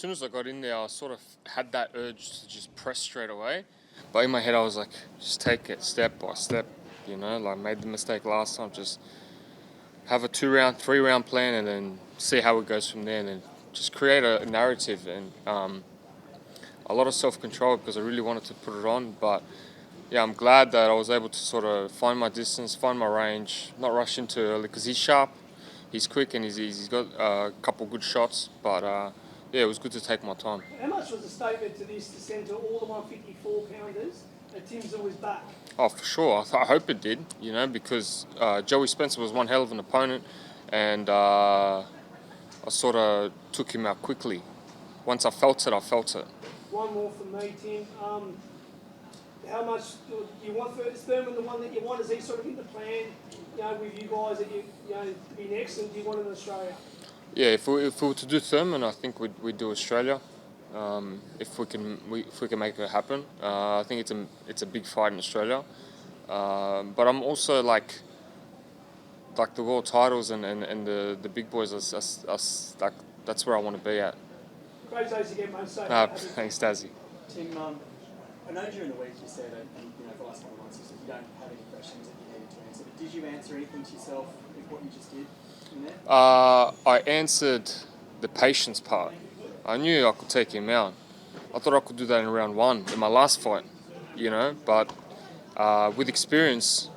soon as I got in there, I sort of had that urge to just press straight away. But in my head, I was like, just take it step by step. Like made the mistake last time. Just have a 2-round, 3-round plan, and then see how it goes from there. And then just create a narrative and a lot of self-control because I really wanted to put it on. But yeah, I'm glad that I was able to sort of find my distance, find my range, not rush into early because he's sharp, he's quick, and he's got a couple good shots. But yeah, it was good to take my time. How much was a statement to this to send to all the 154-pounders that Tim Tszyu is back? Oh, for sure. I hope it did, because Joey Spencer was one hell of an opponent, and I sort of took him out quickly. Once I felt it, I felt it. One more from me, Tim. How much do you want? Is Thurman the one that you want? Is he sort of in the plan, with you guys that to be next, and do you want him in Australia? Yeah, if we were to do Thurman, I think we'd do Australia. If we can make it happen, I think it's a big fight in Australia. But I'm also like the world titles and the big boys. That's where I want to be at. Great days again, mate. Thanks, Tazzy. Tim, I know during the week you said, and the last couple of months you said you don't have any questions that you needed to answer. But did you answer anything to yourself with what you just did in there? I answered the patience part. I knew I could take him out. I thought I could do that in round 1 in my last fight, But with experience,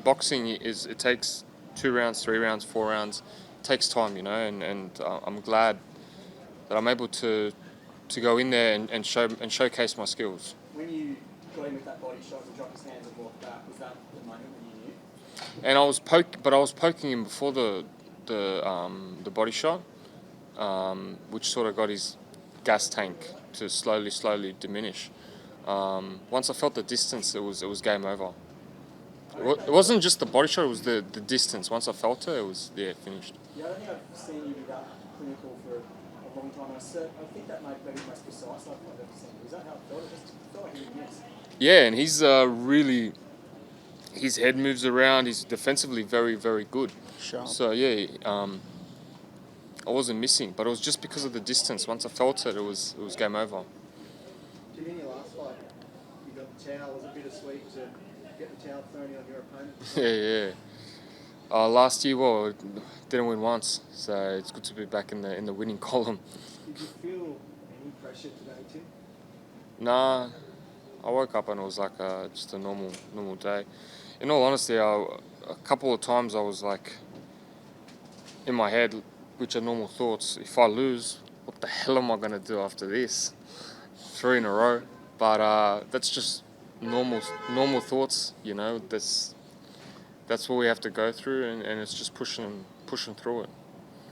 boxing it takes 2 rounds, 3 rounds, 4 rounds. It takes time, and I'm glad that I'm able to go in there and showcase my skills. When you got him with that body shot and dropped his hands and walked back, was that the moment when you knew? And I was poking him before the body shot, which sort of got his gas tank to slowly diminish. Once I felt the distance, it was game over. It wasn't just the body shot; it was the distance. Once I felt it was finished. Yeah, I don't think I've seen you be that clinical for a long time. I think that might be the most precise I've ever seen. Was that how it felt? It just felt like he didn't miss. Yeah, and he's really. His head moves around. He's defensively very, very good. Sharp. So yeah, I wasn't missing, but it was just because of the distance. Once I felt it, it was game over. Jimmy, in your last fight, you got the towel. Was it bittersweet to get the towel thrown in on your opponent? Yeah. Last year, well, didn't win once, so it's good to be back in the winning column. Did you feel any pressure today, Tim? Nah, I woke up and it was like just a normal day. In all honesty, a couple of times I was like in my head, which are normal thoughts. If I lose, what the hell am I gonna do after this? 3 in a row, but that's just normal thoughts. That's what we have to go through, and it's just pushing through it.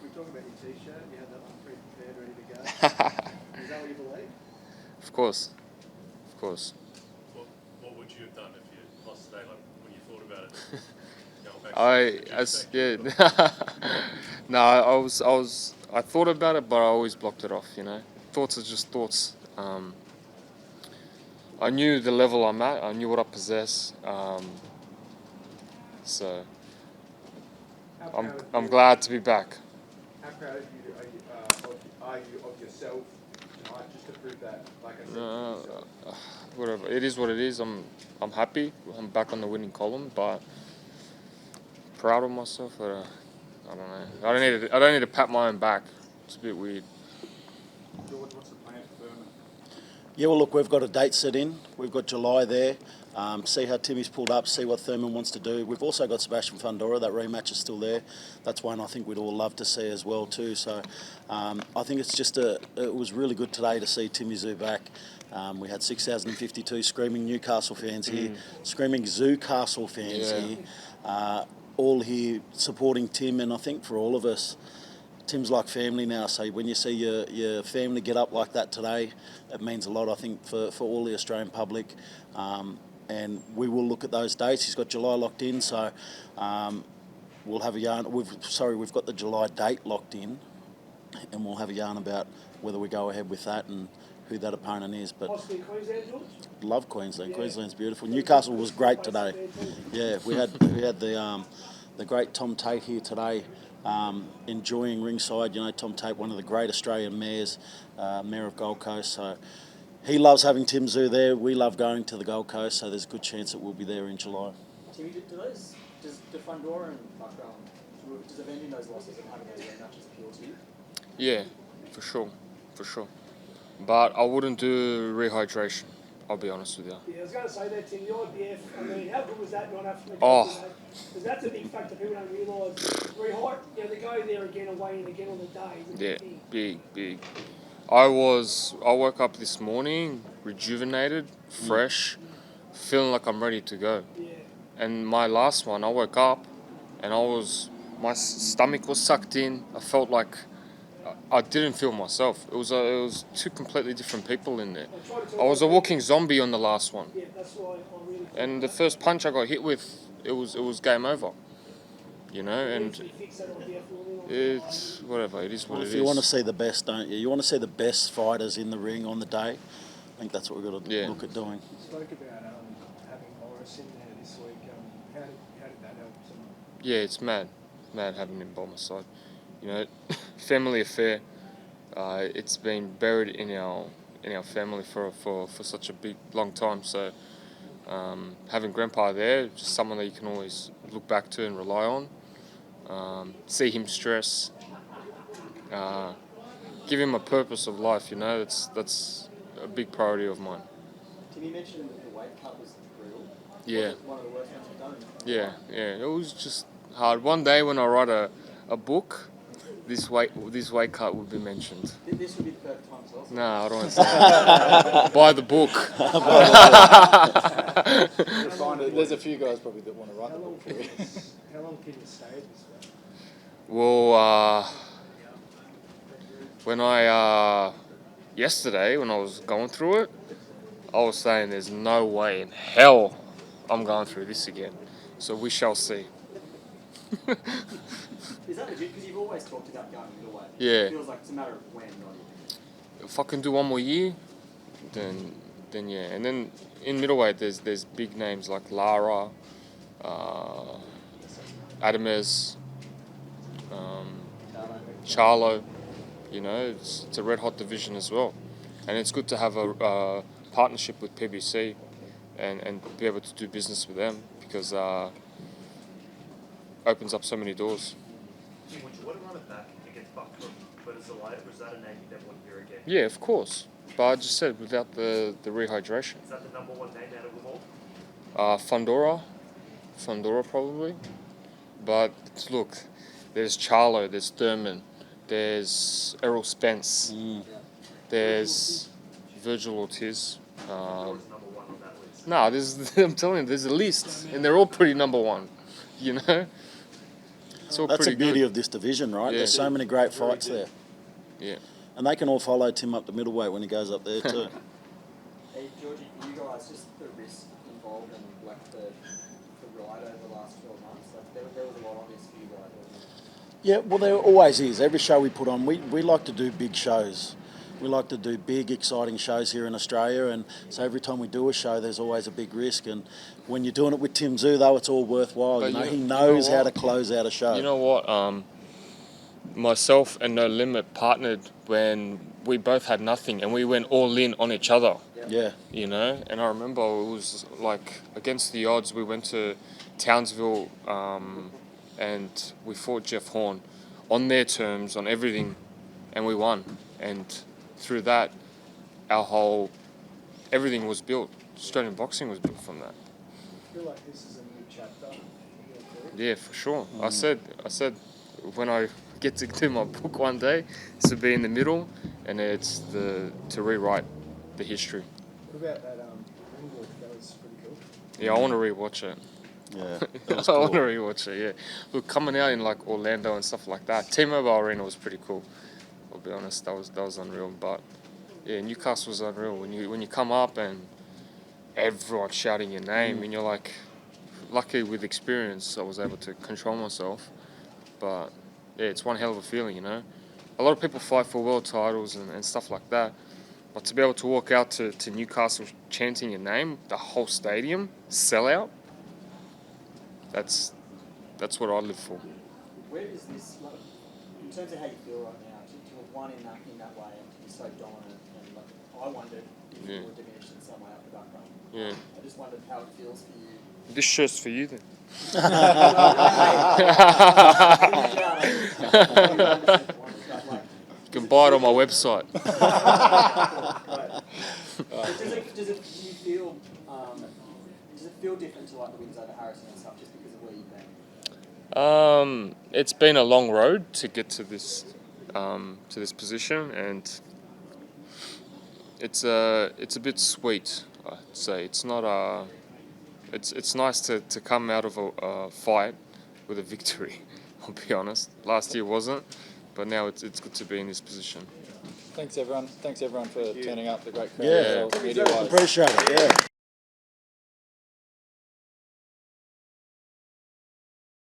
We talk about your T-shirt. You had that one pre-prepared, ready to go. Is that what you believe? Of course. What would you have done if you lost today? Like when you thought about it? I thought about it, but I always blocked it off. Thoughts are just thoughts. I knew the level I'm at. I knew what I possess. So I'm glad to be back. How proud are you of yourself tonight, just to prove that, like I said, whatever. It is what it is. I'm happy. I'm back on the winning column, but proud of myself. But, I don't know. I don't need to pat my own back. It's a bit weird. George, what's the plan for Thurman? Yeah, well, look, we've got a date set in. We've got July there. See how Timmy's pulled up, see what Thurman wants to do. We've also got Sebastian Fundora. That rematch is still there. That's one I think we'd all love to see as well too. So I think it's just it was really good today to see Tim Tszyu back. We had 6,052 screaming Newcastle fans here, screaming Newcastle fans here, all here supporting Tim. And I think for all of us, Tim's like family now, so when you see your family get up like that today, it means a lot, I think, for all the Australian public. And we will look at those dates. He's got July locked in, so we'll have a yarn. We've got the July date locked in, and we'll have a yarn about whether we go ahead with that and who that opponent is. But Possibly Queensland, George? love Queensland. Yeah. Queensland's beautiful. Newcastle was great today. Yeah, we had the great Tom Tate here today. enjoying ringside. You know, Tom Tate, one of the great Australian mayors, mayor of Gold Coast. So he loves having Tim Tszyu there. We love going to the Gold Coast, so there's a good chance that we'll be there in July. Timmy, does Fundora and does avenging those losses and having those rematches appeal to you? Yeah, for sure. But I wouldn't do rehydration. I'll be honest with you. Yeah, I was going to say that, Tim. The IBF, I mean, how good was that not after the Oh. Because that's a big factor. People don't realise. Rehydrate, to go there again and weigh in again on the day is a Yeah, big thing. big. I woke up this morning rejuvenated, fresh, feeling like I'm ready to go. Yeah. And my last one, I woke up and my stomach was sucked in. I felt like I didn't feel myself. It was two completely different people in there. I was a walking zombie on the last one. Yeah, that's why I really. And the first punch I got hit with, it was game over. You know, and it's whatever. It is what it is. If you want to see the best, don't you? You want to see the best fighters in the ring on the day. I think that's what we've got to look at doing. You spoke about having Morris in there this week. How did that help? Yeah, it's mad having him by my side. You know, family affair. It's been buried in our family for such a long time. So having Grandpa there, just someone that you can always look back to and rely on. See him stress. Give him a purpose of life. You know, that's a big priority of mine. Timmy mentioned that the weight cut was brutal. Yeah. Was it one of the worst ones you've done? Yeah. It was just hard. One day when I write a book, this weight cut would be mentioned. This would be the perfect time as well. No, I don't want to say that. Buy the book. There's a few guys probably that want to write the book. How long can you stay at this way? Well, when yesterday when I was going through it, I was saying there's no way in hell I'm going through this again. So we shall see. Is that legit? Because you've always talked about going middleweight. Yeah. It feels like it's a matter of when, not if. If I can do one more year, then yeah. And then in middleweight, there's big names like Lara, Adamez, Charlo. You know, it's a red hot division as well, and it's good to have a partnership with PBC, and be able to do business with them because opens up so many doors. Would you want to run it back against Buckland, but as a light, or is that a name you never want to hear again? Yeah, of course. But I just said without the rehydration. Is that the number one name out of them all? Fundora probably. But look, there's Charlo, there's Thurman, there's Errol Spence, there's Virgil Ortiz. Or is number one on that list? No, I'm telling you, there's a list, and they're all pretty number one. You know, it's all That's the pretty beauty good. of this division, right? Yeah. There's so many great fights there. Yeah. And they can all follow Tim up the middleweight when he goes up there too. Hey, Georgie, for you guys, just the risk involved and like the ride over the last 12 months, like there was a lot on this for you guys, wasn't it? Yeah, well, there always is. Every show we put on, we like to do big shows. We like to do big, exciting shows here in Australia, and so every time we do a show, there's always a big risk. And when you're doing it with Tim Tszyu, though, it's all worthwhile. But He you knows know how to what? close out a show. You know what? Myself and No Limit partnered when we both had nothing, and we went all in on each other. Yeah. You know, and I remember it was like against the odds. We went to Townsville, and we fought Jeff Horn on their terms, on everything, and we won. And through that, everything was built. Australian boxing was built from that. I feel like this is a new chapter in your career. Yeah, for sure. I said when I get to do my book one day, it's to be in the middle, and it's to rewrite the history. What about that ring walk? That was pretty cool. Yeah, I want to rewatch it. Yeah. I want to rewatch it. Yeah, look, coming out in like Orlando and stuff like that. T-Mobile Arena was pretty cool. I'll be honest, that was unreal. But yeah, Newcastle was unreal. When you come up and everyone's shouting your name, and you're like, lucky with experience, I was able to control myself. But yeah, it's one hell of a feeling, you know. A lot of people fight for world titles and stuff like that. But to be able to walk out to Newcastle chanting your name, the whole stadium, sell out, that's what I live for. Where is this, like, in terms of how you feel right now, to have won in that way and to be so dominant, and like, I wondered if you were diminished in some way up the back row. Yeah. I just wondered how it feels for you. This shirt's for you then. You can buy it on my website. Does it feel different to like the wins over Harrison and stuff just because of where you've been? It's been a long road to get to this position, and it's a bit sweet. I'd say it's not It's nice to come out of a fight with a victory. I'll be honest. Last year wasn't, but now it's good to be in this position. Thanks everyone. Thanks everyone for turning up. The great crowd. Yeah, media-wise. appreciate it. Yeah.